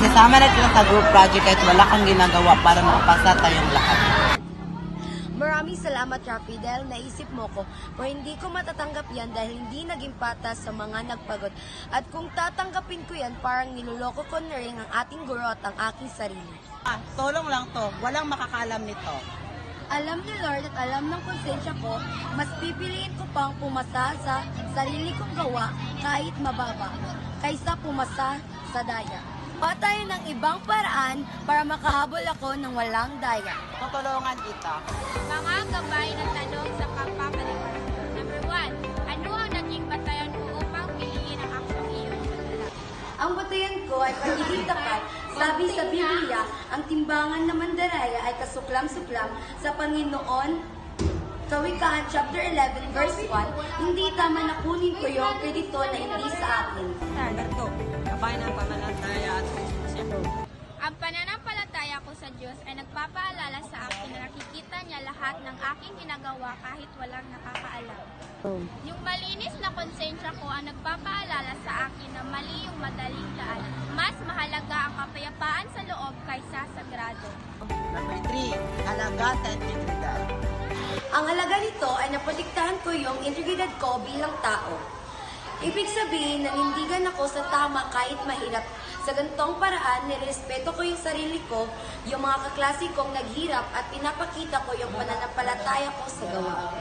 isasama na kita sa group project kahit wala kang ginagawa para makapasa tayong lahat. Maraming salamat, Rafi, dahil naisip mo ko. Kung hindi ko matatanggap yan dahil hindi naging patas sa mga nagpagod. At kung tatanggapin ko yan, parang niloloko ko na rin ang ating guro at ang aking sarili. Tulong lang to. Walang makakalam nito. Alam ni Lord at alam ng konsensya ko, mas pipiliin ko pang pumasa sa sarili kong gawa kahit mababa, kaysa pumasa sa daya. Pa tayo ng ibang paraan para makahabol ako ng walang daya. Tutulungan kita. Mga gabay na tanong sa pagpapaliwanag. Number 1. Ano ang naging batayan mo upang piliin ang aksyong iyon? Ang batayan ko ay pagiging tapat. Sabi sa Biblia, ang timbangan ng mandaraya ay kasuklam-suklam sa Panginoon. Kawikaan chapter 11 verse 1, hindi tama na kunin ko yung kredito na hindi sa akin. Number 2. Gabay ng pananampalataya at konsensya. Ang pananampalataya ko sa Diyos ay nagpapaalala sa akin na nakikita niya lahat ng aking ginagawa kahit walang nakakaalam. Yung malinis na konsensya ko ang nagpapaalala sa akin na mali yung madaling daan. Mas mahalaga ang kapayapaan sa loob kaysa sa grado. Number 3. Halaga sa integridad. Ang halaga nito ay naprotektahan ko yung integridad ko bilang tao. Ibig sabihin, nanindigan ako sa tama kahit mahirap. Sa gantong paraan, nirespeto ko yung sarili ko, yung mga kaklase kong naghirap at pinapakita ko yung pananampalataya ko sa gawa.